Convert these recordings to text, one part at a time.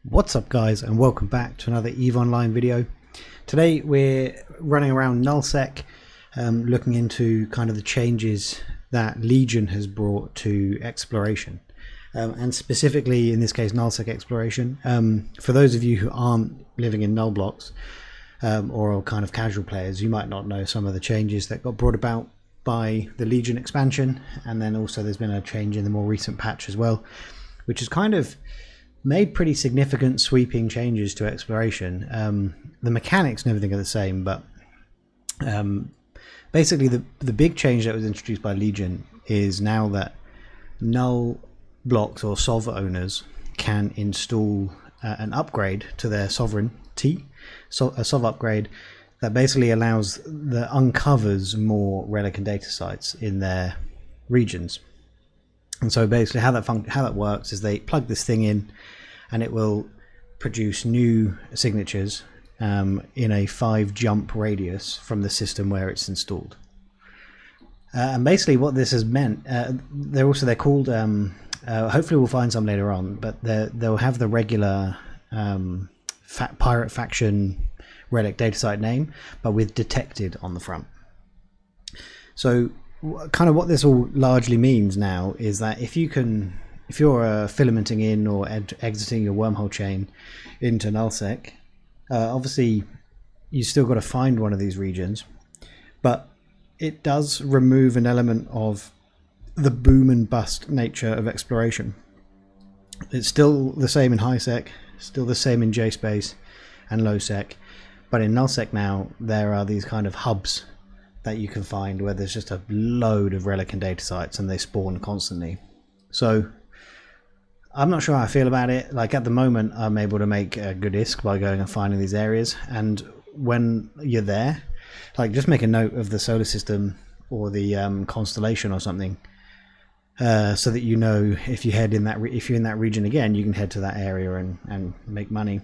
What's up guys, and welcome back to another EVE Online video. Today we're running around nullsec, looking into kind of the changes that Legion has brought to exploration, and specifically in this case nullsec exploration. For those of you who aren't living in null blocks or are kind of casual players, you might not know some of the changes that got brought about by the Legion expansion, and then also there's been a change in the more recent patch as well, which is kind of made pretty significant sweeping changes to exploration. The mechanics and everything are the same, but basically the big change that was introduced by Legion is now that null blocks or sov owners can install an upgrade to their sovereignty, a sov upgrade that basically uncovers more relic and data sites in their regions. And so basically how that works is they plug this thing in and it will produce new signatures in a 5 jump radius from the system where it's installed. And basically what this has meant, they're called, hopefully we'll find some later on, but they'll have the regular pirate faction relic data site name, but with detected on the front. So kind of what this all largely means now is that if you're filamenting in or exiting your wormhole chain into nullsec, obviously you still got to find one of these regions, but it does remove an element of the boom and bust nature of exploration. It's still the same in highsec, still the same in jspace and lowsec, but in nullsec now there are these kind of hubs that you can find where there's just a load of relic and data sites and they spawn constantly. So I'm not sure how I feel about it. Like at the moment I'm able to make a good ISK by going and finding these areas, and when you're there, like just make a note of the solar system or the constellation or something, so that you know if you're in that region again, you can head to that area and make money.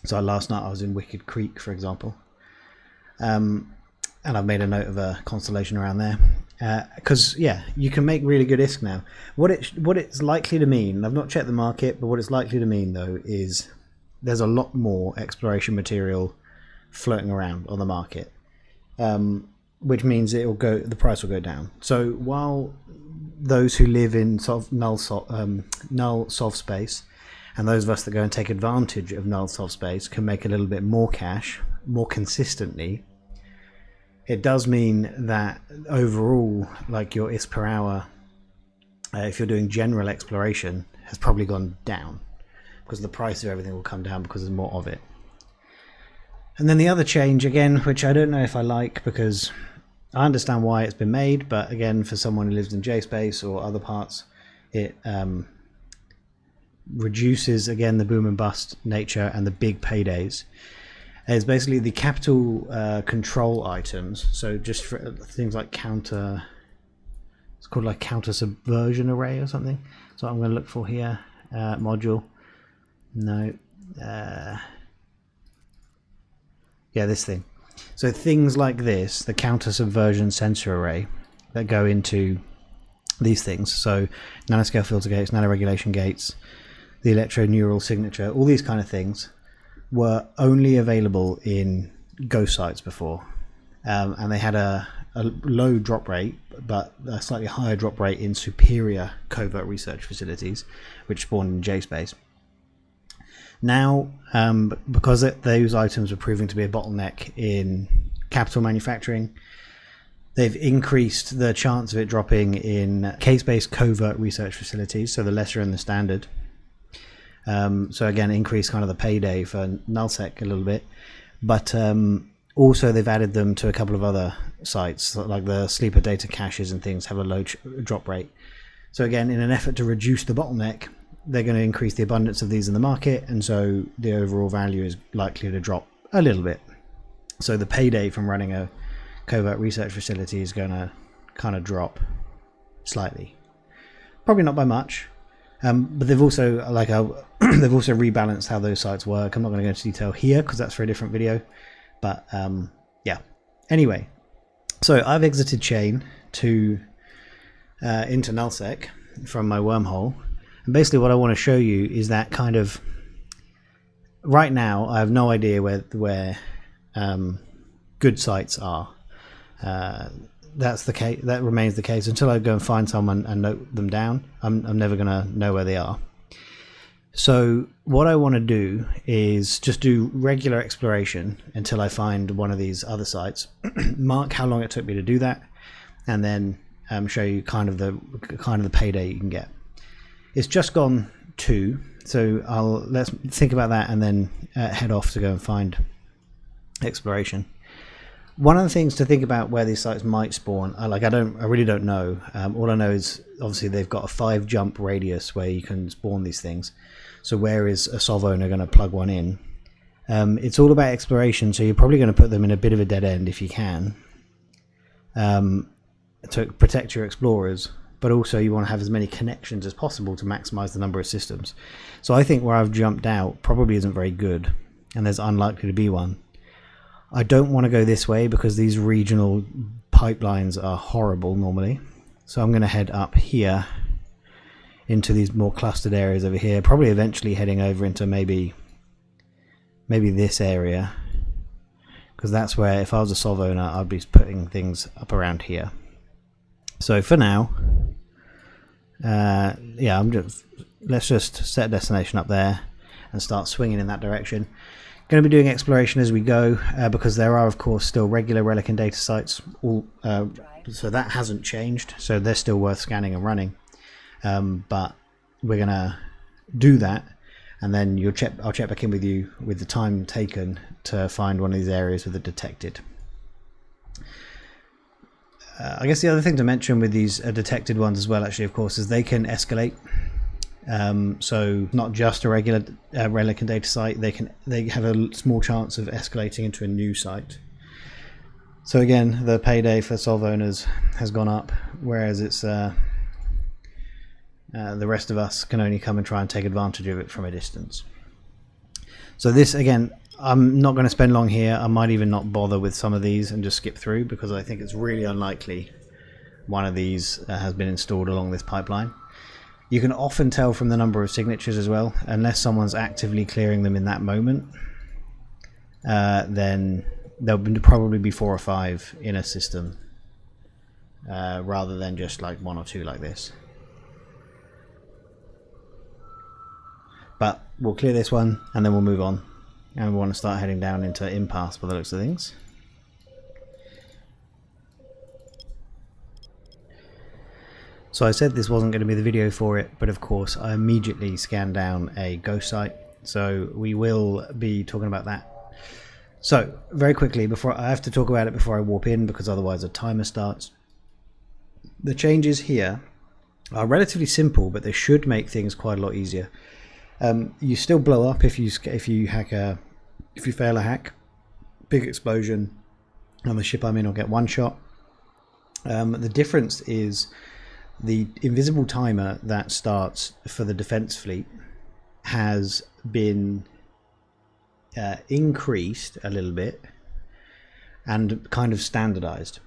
So last night I was in Wicked Creek, for example, and I've made a note of a constellation around there, because yeah, you can make really good ISK now. What it's likely to mean, I've not checked the market, but what it's likely to mean though is there's a lot more exploration material floating around on the market, which means the price will go down. So while those who live in null sov space and those of us that go and take advantage of null sov space can make a little bit more cash more consistently, it does mean that overall, like your ISK per hour, if you're doing general exploration, has probably gone down because the price of everything will come down because there's more of it. And then the other change, again, which I don't know if I like, because I understand why it's been made, but again, for someone who lives in JSpace or other parts, it reduces, again, the boom and bust nature and the big paydays. Is basically the capital control items. So just for things like it's called like counter subversion array or something. So I'm going to look for here, module. No, yeah, this thing. So things like this, the counter subversion sensor array that go into these things. So nanoscale filter gates, nanoregulation gates, the electroneural signature, all these kind of things were only available in ghost sites before, and they had a low drop rate but a slightly higher drop rate in superior covert research facilities which spawned in JSpace. Now because those items were proving to be a bottleneck in capital manufacturing, they've increased the chance of it dropping in case-based covert research facilities, so the lesser and the standard. So again, increase kind of the payday for nullsec a little bit, but also they've added them to a couple of other sites, like the sleeper data caches and things have a low drop rate. So again, in an effort to reduce the bottleneck, they're going to increase the abundance of these in the market, and so the overall value is likely to drop a little bit. So the payday from running a covert research facility is going to kind of drop slightly, probably not by much. But they've also they've also rebalanced how those sites work. I'm not going to go into detail here because that's for a different video. But yeah. Anyway, so I've exited chain into nullsec from my wormhole, and basically what I want to show you is that kind of right now I have no idea where good sites are. That's the case. That remains the case until I go and find someone and note them down. I'm never gonna know where they are. So what I want to do is just do regular exploration until I find one of these other sites. Mark how long it took me to do that, and then show you kind of the payday you can get. It's just gone 2, so let's think about that and then head off to go and find exploration. One of the things to think about where these sites might spawn, I really don't know. All I know is obviously they've got a 5 jump radius where you can spawn these things. So where is a Sov owner going to plug one in? It's all about exploration, so you're probably going to put them in a bit of a dead end if you can, to protect your explorers. But also you want to have as many connections as possible to maximize the number of systems. So I think where I've jumped out probably isn't very good, and there's unlikely to be one. I don't want to go this way because these regional pipelines are horrible normally. So I'm going to head up here into these more clustered areas over here, probably eventually heading over into maybe this area, because that's where, if I was a Sov owner, I'd be putting things up around here. So for now, yeah, let's just set a destination up there and start swinging in that direction. Going to be doing exploration as we go, because there are of course still regular relic and data sites, so that hasn't changed, so they're still worth scanning and running. But we're going to do that, and then I'll check back in with you with the time taken to find one of these areas with a detected. I guess the other thing to mention with these detected ones as well, actually, of course, is they can escalate. So not just a regular relic and data site, they have a small chance of escalating into a new site. So again, the payday for Sov owners has gone up, whereas it's the rest of us can only come and try and take advantage of it from a distance. So this, again, I'm not going to spend long here. I might even not bother with some of these and just skip through, because I think it's really unlikely one of these has been installed along this pipeline. You can often tell from the number of signatures as well, unless someone's actively clearing them in that moment, then there'll probably be 4 or 5 in a system, rather than just like 1 or 2 like this. But we'll clear this one and then we'll move on, and we want to start heading down into Impasse by the looks of things. So I said this wasn't going to be the video for it, but of course I immediately scanned down a ghost site, so we will be talking about that. So very quickly, before I have to talk about it before I warp in, because otherwise a timer starts. The changes here are relatively simple, but they should make things quite a lot easier. You still blow up if you fail a hack. Big explosion on the ship I'm in will get 1 shot. The difference is the invisible timer that starts for the defense fleet has been increased a little bit and kind of standardized.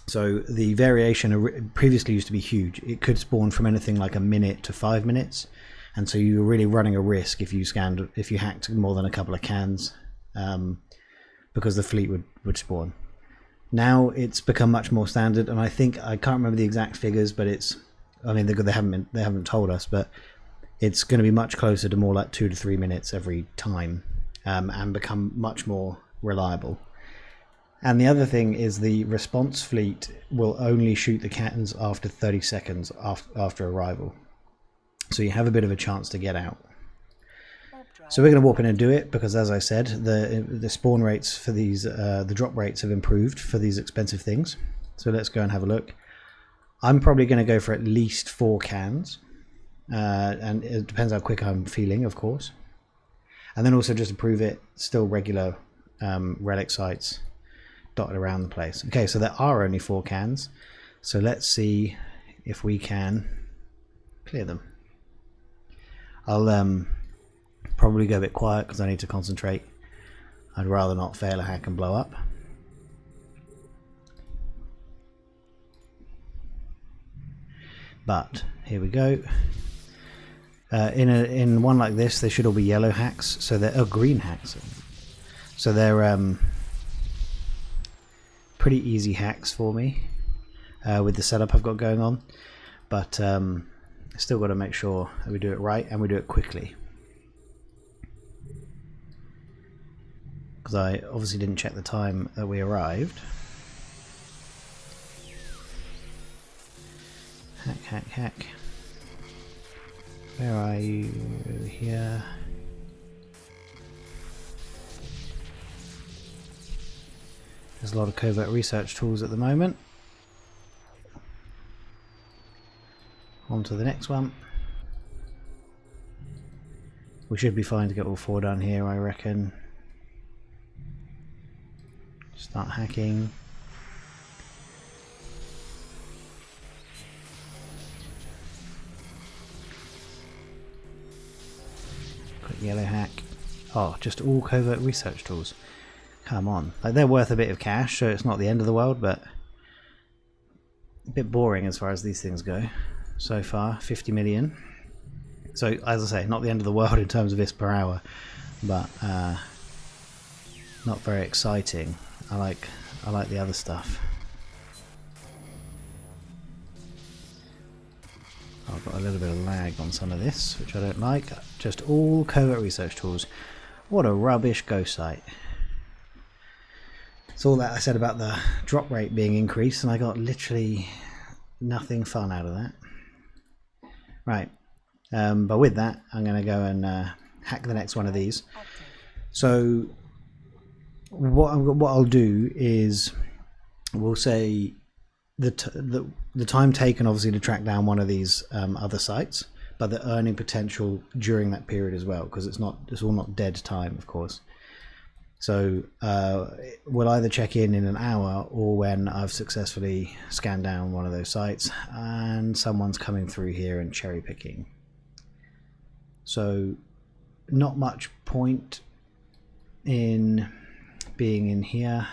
So the variation previously used to be huge. It could spawn from anything like a minute to 5 minutes, and so you were really running a risk if you hacked more than a couple of cans, because the fleet would spawn. Now it's become much more standard, and I can't remember the exact figures, but they haven't told us, but it's going to be much closer to more like 2 to 3 minutes every time, and become much more reliable. And the other thing is the response fleet will only shoot the cannons after 30 seconds after arrival, so you have a bit of a chance to get out. So we're going to warp in and do it, because as I said, the spawn rates for these, the drop rates have improved for these expensive things. So let's go and have a look. I'm probably going to go for at least 4 cans, and it depends how quick I'm feeling, of course. And then also just to prove it, still regular relic sites dotted around the place. Okay, so there are only 4 cans, so let's see if we can clear them. I'll probably go a bit quiet because I need to concentrate. I'd rather not fail a hack and blow up. But here we go. In one like this, they should all be yellow hacks, so they're green hacks. So they're pretty easy hacks for me with the setup I've got going on, but still got to make sure that we do it right and we do it quickly. Because I obviously didn't check the time that we arrived. Hack, hack, hack. Where are you? Here. There's a lot of covert research tools at the moment. On to the next one. We should be fine to get all 4 done here, I reckon. Start hacking. Quick yellow hack. Oh, just all covert research tools. Come on. Like, they're worth a bit of cash, so it's not the end of the world, but a bit boring as far as these things go. So far, 50 million. So, as I say, not the end of the world in terms of this per hour, but not very exciting. I like the other stuff. I've got a little bit of lag on some of this, which I don't like. Just all covert research tools. What a rubbish ghost site. It's all that I said about the drop rate being increased, and I got literally nothing fun out of that. Right, but with that, I'm going to go and hack the next one of these. So what I'll do is, we'll say the time taken obviously to track down one of these other sites, but the earning potential during that period as well, because it's all not dead time, of course. So we'll either check in an hour or when I've successfully scanned down one of those sites and someone's coming through here and cherry picking. So not much point in being in here,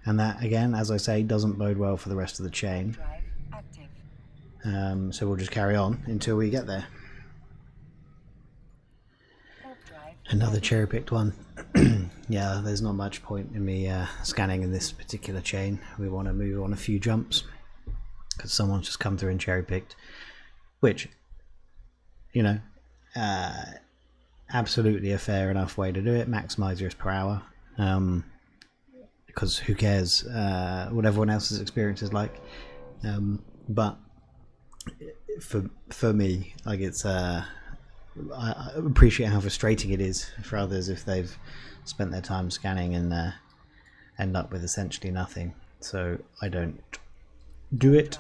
and that again, as I say, doesn't bode well for the rest of the chain. So we'll just carry on until we get there. Another cherry picked one. Yeah, there's not much point in me scanning in this particular chain. We want to move on a few jumps because someone's just come through and cherry picked, which, you know, absolutely a fair enough way to do it. Maximize yours per hour, because who cares what everyone else's experience is like. But for me, like, it's I appreciate how frustrating it is for others if they've spent their time scanning and end up with essentially nothing. So I don't do it,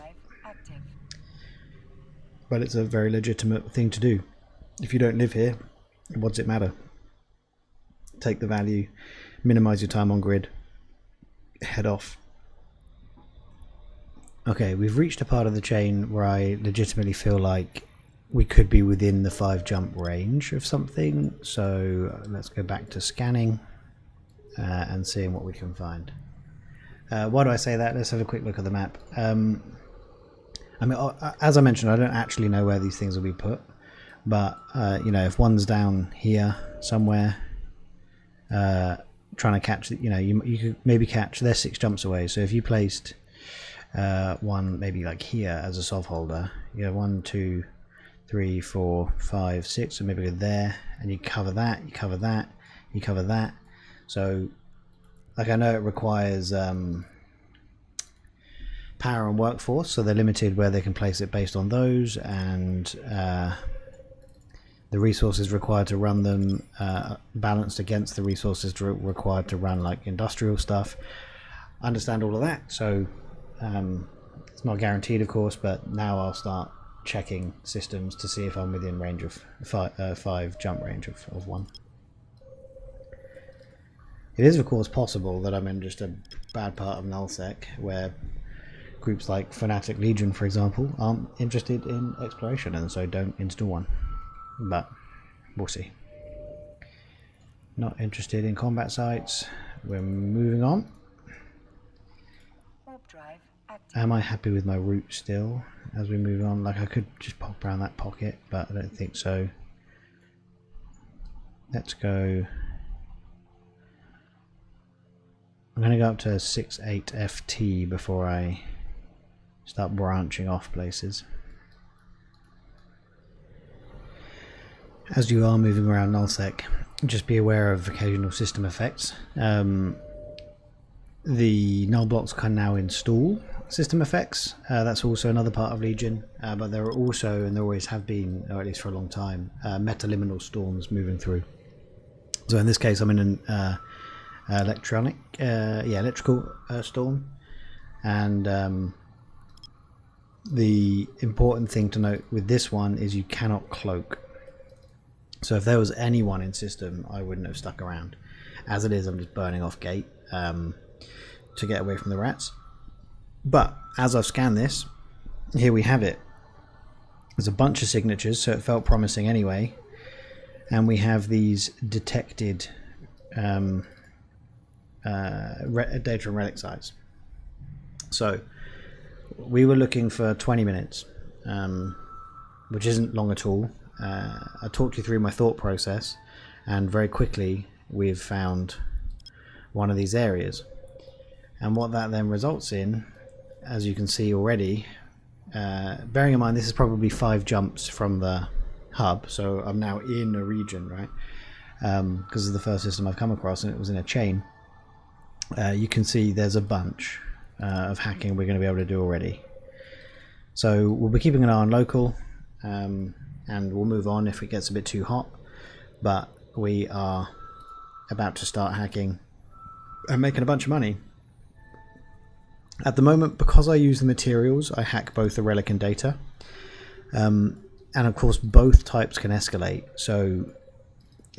but it's a very legitimate thing to do. If you don't live here, what's it matter? Take the value, minimize your time on grid, head off. Okay, we've reached a part of the chain where I legitimately feel like we could be within the 5 jump range of something, so let's go back to scanning and seeing what we can find. Why do I say that? Let's have a quick look at the map. I mean, as I mentioned, I don't actually know where these things will be put, but you know, if one's down here somewhere trying to catch, you know, you could maybe catch, they're 6 jumps away, so if you placed one maybe like here as a sov holder, you know, 1, 2, 3, 4, 5, 6, so maybe go there, and you cover that, you cover that, you cover that. So, like, I know it requires power and workforce, so they're limited where they can place it based on those, and the resources required to run them balanced against the resources required to run like industrial stuff. I understand all of that, so it's not guaranteed, of course, but now I'll start checking systems to see if I'm within range of 5 jump range of 1. It is, of course, possible that I'm in just a bad part of nullsec where groups like Fanatic Legion, for example, aren't interested in exploration and so don't install one. But we'll see. Not interested in combat sites. We're moving on. Am I happy with my route still as we move on? Like, I could just pop around that pocket, but I don't think so. Let's go. I'm going to go up to 68FT before I start branching off places. As you are moving around nullsec, just be aware of occasional system effects. The null blocks can now install system effects. That's also another part of Legion, but there are also, and there always have been, or at least for a long time, metaliminal storms moving through. So in this case, I'm in an electrical storm, and the important thing to note with this one is you cannot cloak. So if there was anyone in system, I wouldn't have stuck around. As it is, I'm just burning off gate to get away from the rats. But as I've scanned this, here we have it. There's a bunch of signatures, so it felt promising anyway. And we have these detected data and relic sites. So we were looking for 20 minutes, which isn't long at all. I talked you through my thought process, and very quickly we've found one of these areas. And what that then results in, as you can see already, bearing in mind this is probably 5 jumps from the hub, so I'm now in a region, right? Because it's the first system I've come across, and it was in a chain. You can see there's a bunch of hacking we're going to be able to do already. So we'll be keeping an eye on local, and we'll move on if it gets a bit too hot, but we are about to start hacking and making a bunch of money. At the moment, because I use the materials, I hack both the relic and data, and of course both types can escalate, so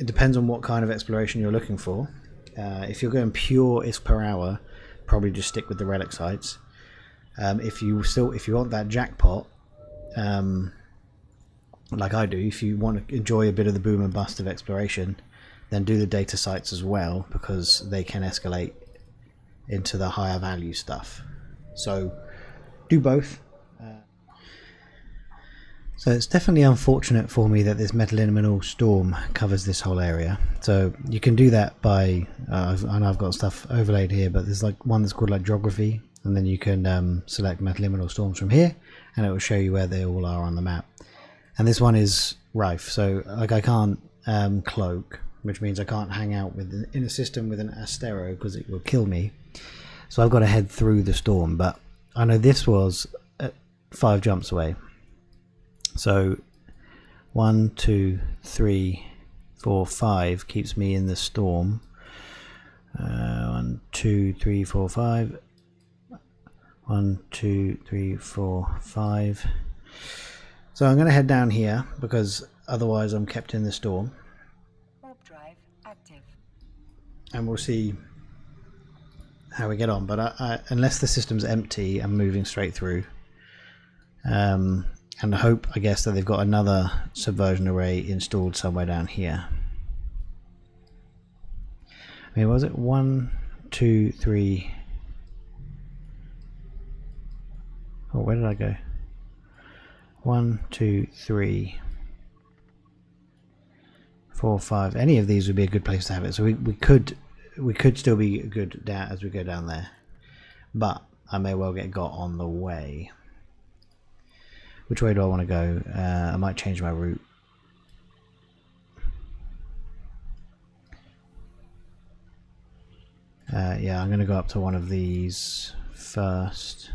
it depends on what kind of exploration you're looking for. If you're going pure ISK per hour, probably just stick with the relic sites. If you want that jackpot, like I do, if you want to enjoy a bit of the boom and bust of exploration, then do the data sites as well, because they can escalate into the higher value stuff. So do both. So it's definitely unfortunate for me that this metaliminal storm covers this whole area. So you can do that by, I know I've got stuff overlaid here, but there's like one that's called like geography, and then you can select metaliminal storms from here, and it will show you where they all are on the map. And this one is rife, so like I can't cloak, which means I can't hang out in a system with an Astero because it will kill me. So I've got to head through the storm, but I know this was 5 jumps away. So 1, 2, 3, 4, 5 keeps me in the storm. 1, 2, 3, 4, 5. 1, 2, 3, 4, 5. So I'm going to head down here because otherwise I'm kept in the storm. Warp drive active. And we'll see how we get on. But unless the system's empty, I'm moving straight through. And I hope, I guess, that they've got another subversion array installed somewhere down here. I mean, was it 1, 2, 3? Oh, where did I go? 1, 2, 3, 4, 5. Any of these would be a good place to have it. So we could still be good down as we go down there, but I may well get got on the way. Which way do I want to go? I might change my route. Yeah, I'm going to go up to one of these first.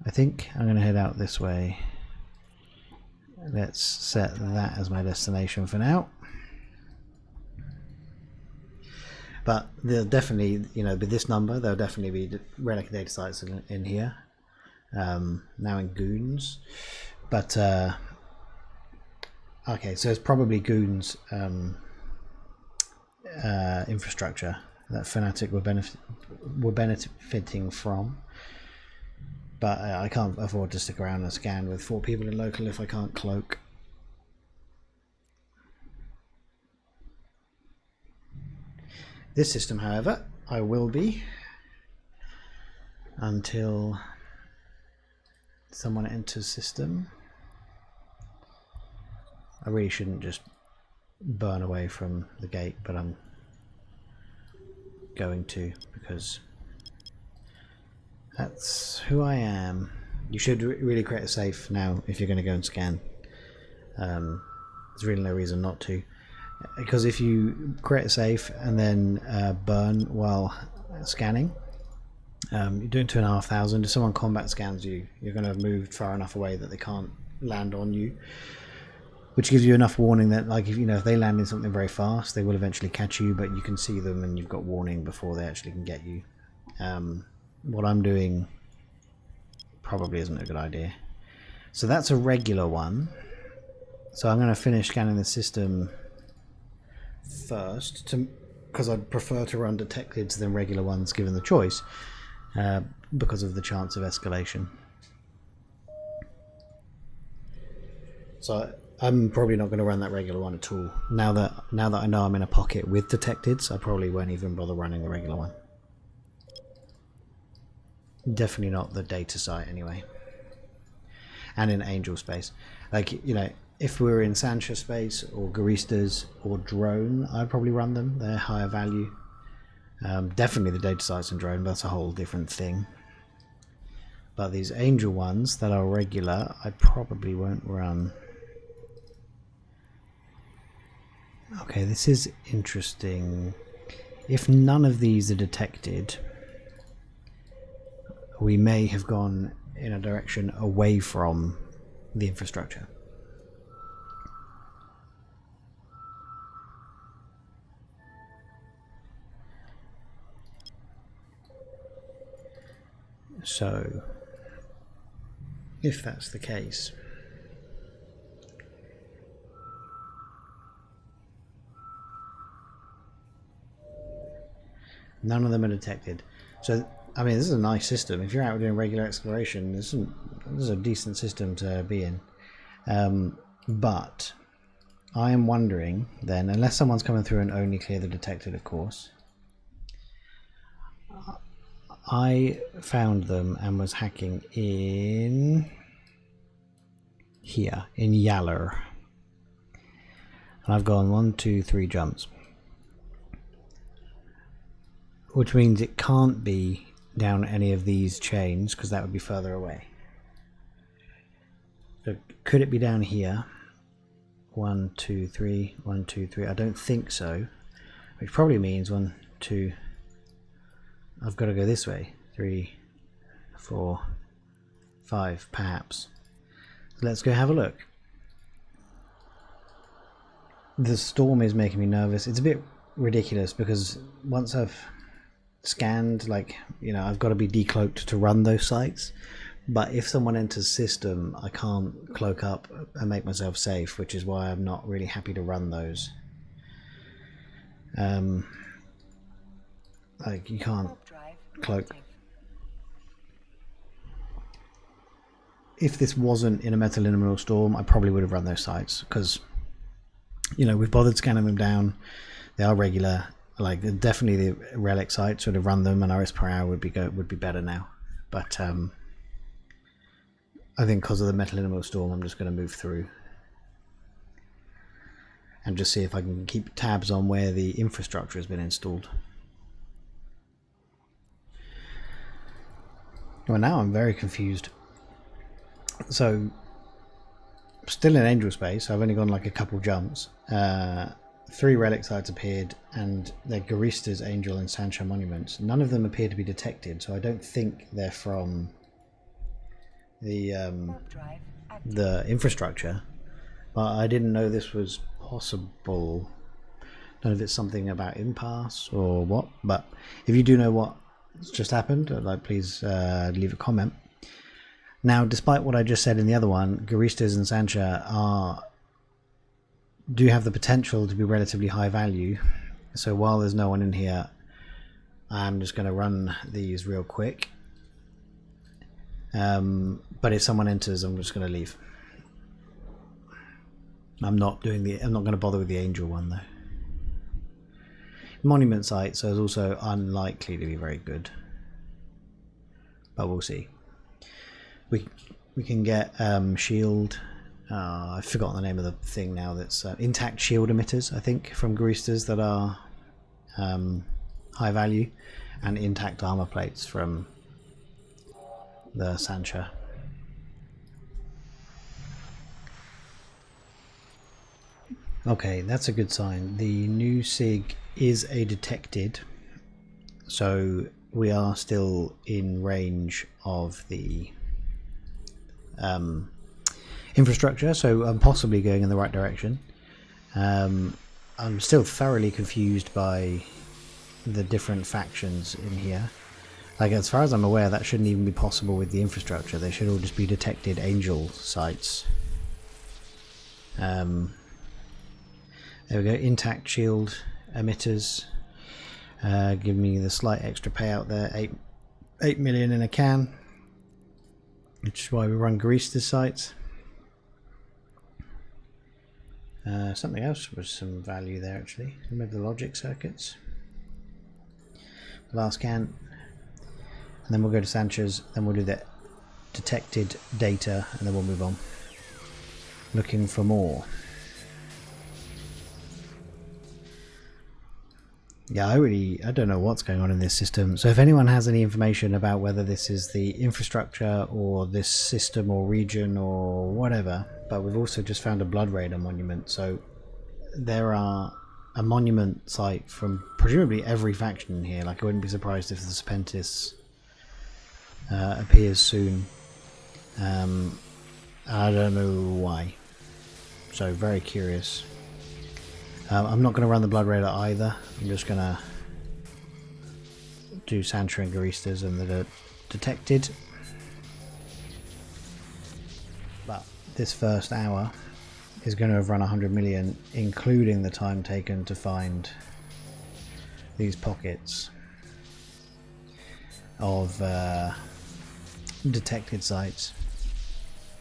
I think I'm going to head out this way. Let's set that as my destination for now. But there'll definitely, with this number, there'll definitely be relic data sites in here. Now in Goons, but okay, so it's probably Goons infrastructure that Fnatic were benefiting from, but I can't afford to stick around and scan with 4 people in local if I can't cloak. This system, however, I will be. until someone enters system. I really shouldn't just burn away from the gate, but I'm going to, because that's who I am. You should really create a safe now if you're going to go and scan. There's really no reason not to, because if you create a safe and then burn while scanning, you're doing 2,500. If someone combat scans you, you're going to have moved far enough away that they can't land on you, which gives you enough warning that, like, if they land in something very fast, they will eventually catch you, but you can see them and you've got warning before they actually can get you. What I'm doing probably isn't a good idea. So that's a regular one. So I'm going to finish scanning the system first, because I'd prefer to run detected than regular ones given the choice, because of the chance of escalation. So I'm probably not going to run that regular one at all. Now that I know I'm in a pocket with detecteds, I probably won't even bother running the regular one. Definitely not the data site anyway. And in angel space. Like, if we were in Sancha space or Garistas or drone, I'd probably run them. They're higher value. Definitely the data sites and drone, but that's a whole different thing. But these angel ones that are regular, I probably won't run. Okay, this is interesting. If none of these are detected, we may have gone in a direction away from the infrastructure. So, if that's the case, none of them are detected. So, I mean, this is a nice system. If you're out doing regular exploration, this is a decent system to be in. But I am wondering then, unless someone's coming through and only clear the detected, of course. I found them and was hacking in here, in Yaller. And I've gone 1, 2, 3 jumps. Which means it can't be down any of these chains, because that would be further away. So could it be down here? 1, 2, 3, 1, 2, 3. I don't think so. Which probably means 1, 2. I've got to go this way. 3, 4, 5, perhaps. Let's go have a look. The storm is making me nervous. It's a bit ridiculous because once I've scanned, I've got to be decloaked to run those sites. But if someone enters system, I can't cloak up and make myself safe, which is why I'm not really happy to run those. You can't cloak. If this wasn't in a metaliminal storm, I probably would have run those sites, because we've bothered scanning them down. They are regular. Definitely the relic sites would have run them, and RS per hour would be better now. But I think because of the metaliminal storm, I'm just going to move through and just see if I can keep tabs on where the infrastructure has been installed. Well, now I'm very confused. So, still in angel space. I've only gone a couple jumps. 3 relic sites appeared, and they're Garista's Angel and Sancha monuments. None of them appear to be detected, so I don't think they're from the infrastructure. But I didn't know this was possible. I don't know if it's something about impasse or what, but if you do know what's just happened, please leave a comment. Now, despite what I just said in the other one, Garistas and Sancha do have the potential to be relatively high value. So while there's no one in here, I'm just going to run these real quick. But if someone enters, I'm just going to leave. I'm not going to bother with the angel one though. Monument sites is also unlikely to be very good. but we'll see. We can get shield. I've forgotten the name of the thing now. That's intact shield emitters, I think, from Greastas that are high value, and intact armor plates from the Sancha. Okay, that's a good sign. The new SIG is a detected, so we are still in range of the infrastructure, so I'm possibly going in the right direction. I'm still thoroughly confused by the different factions in here. Like, as far as I'm aware, that shouldn't even be possible with the infrastructure. They should all just be detected angel sites. There we go, intact shield emitters. Give me the slight extra payout there, 8 million in a can, which is why we run Greastas sites. Something else was some value there actually. Remember the logic circuits. Last can, and then we'll go to Sancha's, then we'll do the detected data, and then we'll move on. Looking for more. Yeah, I don't know what's going on in this system. So if anyone has any information about whether this is the infrastructure or this system or region or whatever, but we've also just found a Blood Raider monument. So there are a monument site from presumably every faction in here. Like, I wouldn't be surprised if the Serpentis appears soon. I don't know why. So very curious. I'm not going to run the Blood Raider either. I'm just going to do Sancha and Greastas and the detected. But this first hour is going to have run 100 million, including the time taken to find these pockets of detected sites.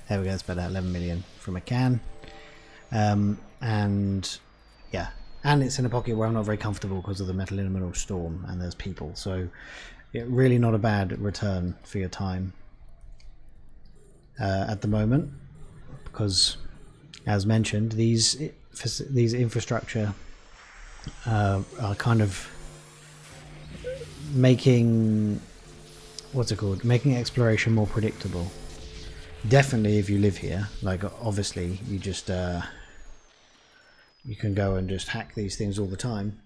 There we go, that's about 11 million from a can. And yeah, and it's in a pocket where I'm not very comfortable because of the metaliminal storm and there's people, so really not a bad return for your time at the moment, because as mentioned, these infrastructure are kind of making, what's it called, making exploration more predictable. Definitely if you live here, like obviously you just you can go and just hack these things all the time,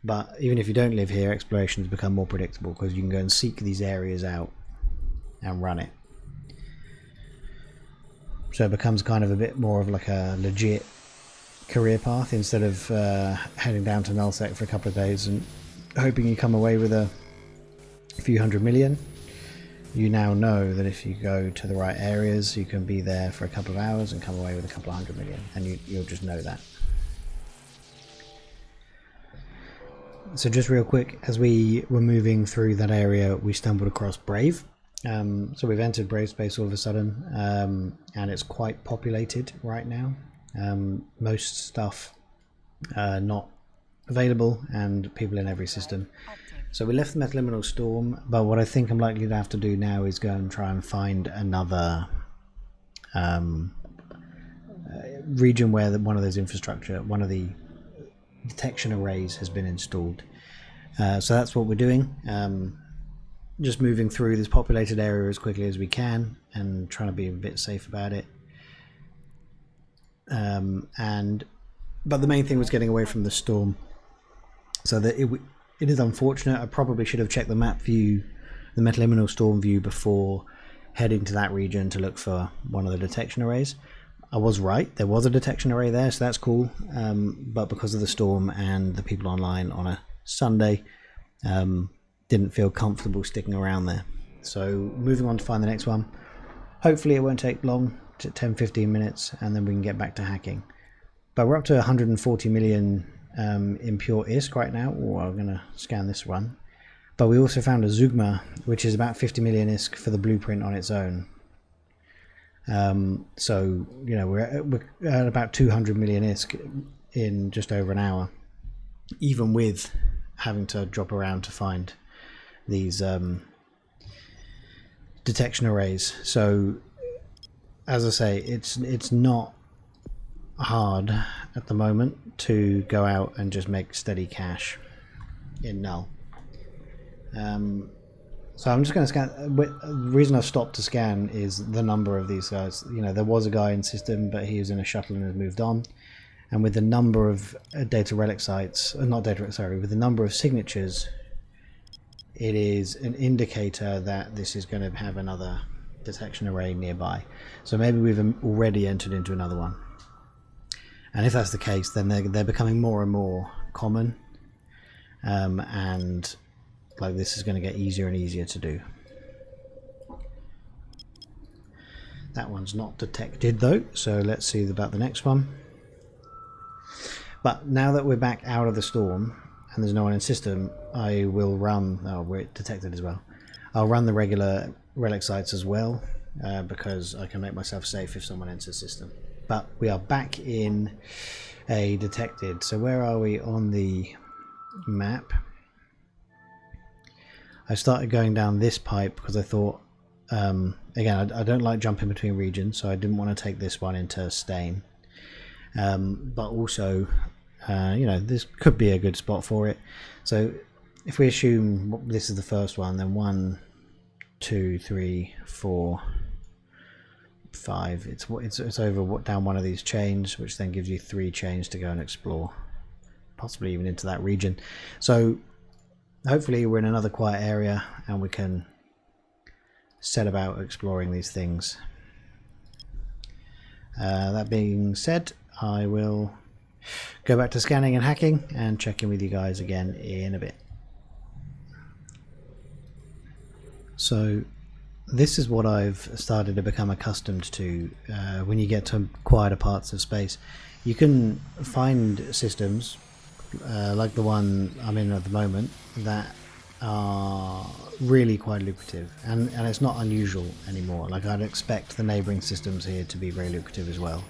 but even if you don't live here, exploration has become more predictable because you can go and seek these areas out and run it. So it becomes kind of a bit more of like a legit career path instead of heading down to nullsec for a couple of days and hoping you come away with a few 100 million. You now know that if you go to the right areas, you can be there for a couple of hours and come away with a couple of 100 million, and you'll just know that. So just real quick, as we were moving through that area, we stumbled across Brave. So we've entered Brave space all of a sudden, and it's quite populated right now. Most stuff not available, and people in every system. So we left the metaliminal storm, but what I think I'm likely to have to do now is go and try and find another region where one of those infrastructure, one of the detection arrays has been installed. So that's what we're doing. Just moving through this populated area as quickly as we can and trying to be a bit safe about it. But the main thing was getting away from the storm. So that it is unfortunate. I probably should have checked the map view, the metaliminal storm view, before heading to that region to look for one of the detection arrays. I was right, there was a detection array there, so that's cool. But because of the storm and the people online on a Sunday, didn't feel comfortable sticking around there. So moving on to find the next one. Hopefully it won't take long, 10-15 minutes, and then we can get back to hacking. But we're up to 140 million in pure ISK right now. Oh, I'm going to scan this one. But we also found a Zugma, which is about 50 million ISK for the blueprint on its own. So, you know, we're at about 200 million ISK in just over an hour, even with having to drop around to find these detection arrays. So as I say, it's not hard at the moment to go out and just make steady cash in null. So I'm just going to scan. The reason I've stopped to scan is the number of these guys. You know, there was a guy in system, but he was in a shuttle and has moved on. And with the number of data relic sites, not data, sorry, with the number of signatures, it is an indicator that this is going to have another detection array nearby. So maybe we've already entered into another one. And if that's the case, then they're becoming more and more common, and like this is going to get easier and easier to do. That one's not detected though, so let's see about the next one. But now that we're back out of the storm and there's no one in system, I will run, oh, we're detected as well. I'll run the regular relic sites as well, because I can make myself safe if someone enters system. But we are back in a detected. So where are we on the map? I started going down this pipe because I thought, again, I don't like jumping between regions, so I didn't want to take this one into Stain. But also, you know, this could be a good spot for it. So if we assume this is the first one, then 1, 2, 3, 4, 5. It's over down one of these chains, which then gives you 3 chains to go and explore, possibly even into that region. So hopefully we're in another quiet area and we can set about exploring these things. That being said, I will go back to scanning and hacking and check in with you guys again in a bit. So this is what I've started to become accustomed to when you get to quieter parts of space. You can find systems like the one I'm in at the moment that are really quite lucrative, and it's not unusual anymore. Like, I'd expect the neighboring systems here to be very lucrative as well.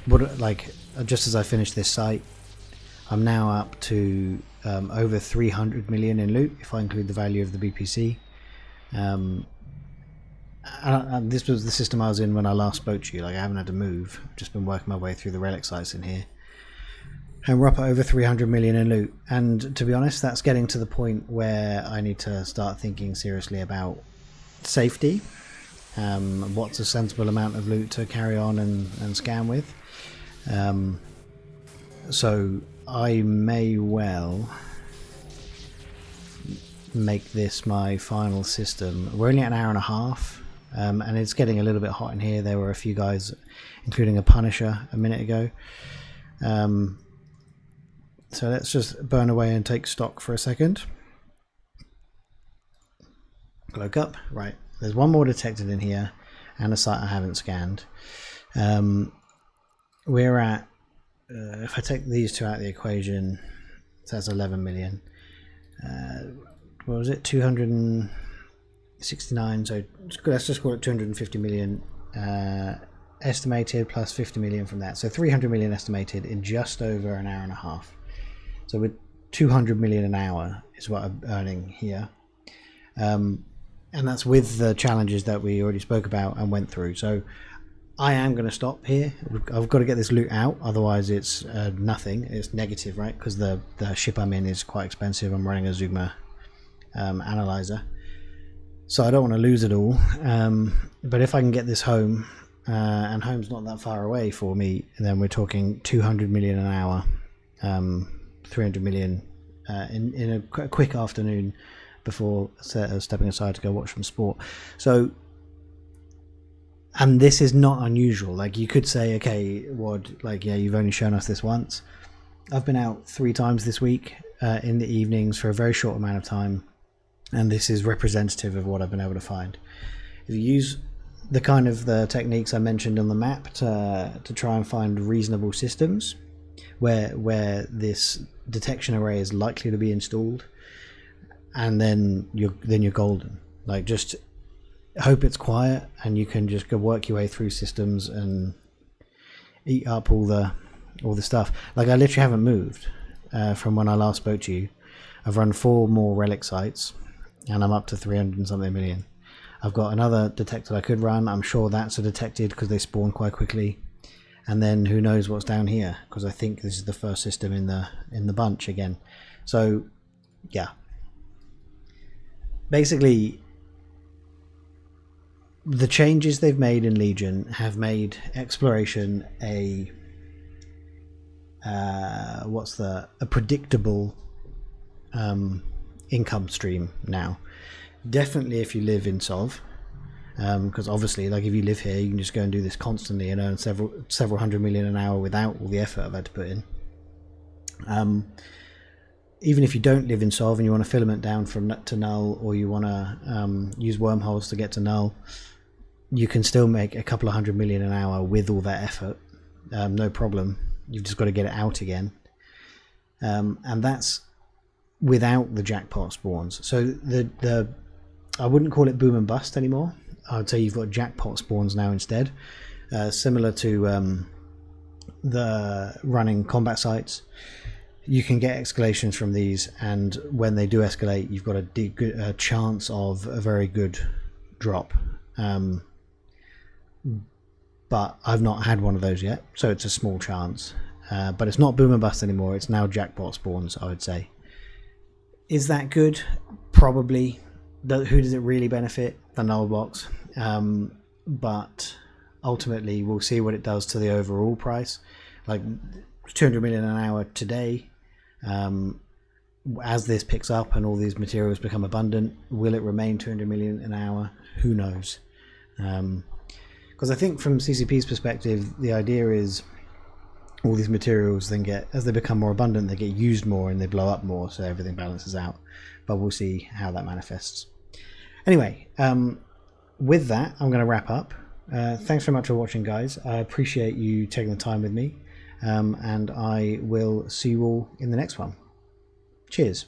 But like, just as I finish this site, I'm now up to over 300 million in loot if I include the value of the BPC. And this was the system I was in when I last spoke to you. Like, I haven't had to move, I've just been working my way through the relic sites in here, and we're up at over 300 million in loot. And to be honest, that's getting to the point where I need to start thinking seriously about safety. What's a sensible amount of loot to carry on and scan with. So I may well make this my final system. We're only at an hour and a half, and it's getting a little bit hot in here. There were a few guys, including a Punisher, a minute ago. So let's just burn away and take stock for a second. Cloak up. Right, there's one more detected in here and a site I haven't scanned. We're at, if I take these two out of the equation, so that's 11 million. What was it, 269, so let's just call it 250 million estimated, plus 50 million from that, so 300 million estimated in just over an hour and a half. So with 200 million an hour is what I'm earning here, and that's with the challenges that we already spoke about and went through. So I am going to stop here. I've got to get this loot out, otherwise it's nothing. It's negative, right? Because the ship I'm in is quite expensive. I'm running a Zuma analyzer, so I don't want to lose it all. But if I can get this home, and home's not that far away for me, then we're talking 200 million an hour, 300 million in a quick afternoon before stepping aside to go watch some sport. So, and this is not unusual. Like, you could say, okay, Wad, like, yeah, you've only shown us this once. I've been out 3 times this week in the evenings for a very short amount of time, and this is representative of what I've been able to find. If you use the kind of the techniques I mentioned on the map to try and find reasonable systems where this detection array is likely to be installed, and then you're golden. Like, just hope it's quiet and you can just go work your way through systems and eat up all the stuff. Like, I literally haven't moved from when I last spoke to you. I've run 4 more relic sites. and I'm up to 300 and something million. I've got another detected I could run. I'm sure that's a detected because they spawn quite quickly. And then who knows what's down here, because I think this is the first system in the bunch again. So yeah, basically the changes they've made in Legion have made exploration a predictable income stream now. Definitely if you live in Sov, because obviously, like, if you live here, you can just go and do this constantly and earn several hundred million an hour without all the effort I've had to put in. Even if you don't live in Sov and you want to filament down to null, or you want to use wormholes to get to null, you can still make a couple of $100 million an hour with all that effort, no problem. You've just got to get it out again, and that's without the jackpot spawns. So the I wouldn't call it boom and bust anymore. I would say you've got jackpot spawns now instead, similar to the running combat sites. You can get escalations from these, and when they do escalate, you've got a chance of a very good drop. But I've not had one of those yet, so it's a small chance. But it's not boom and bust anymore. It's now jackpot spawns, I would say. Is that good? Probably. Who does it really benefit? The null blocks. But ultimately, we'll see what it does to the overall price. Like 200 million an hour today. As this picks up and all these materials become abundant, will it remain 200 million an hour? Who knows? Because I think from CCP's perspective, the idea is all these materials then as they become more abundant, they get used more and they blow up more, so everything balances out. But we'll see how that manifests. Anyway, with that, I'm going to wrap up. Thanks very much for watching, guys. I appreciate you taking the time with me, and I will see you all in the next one. Cheers.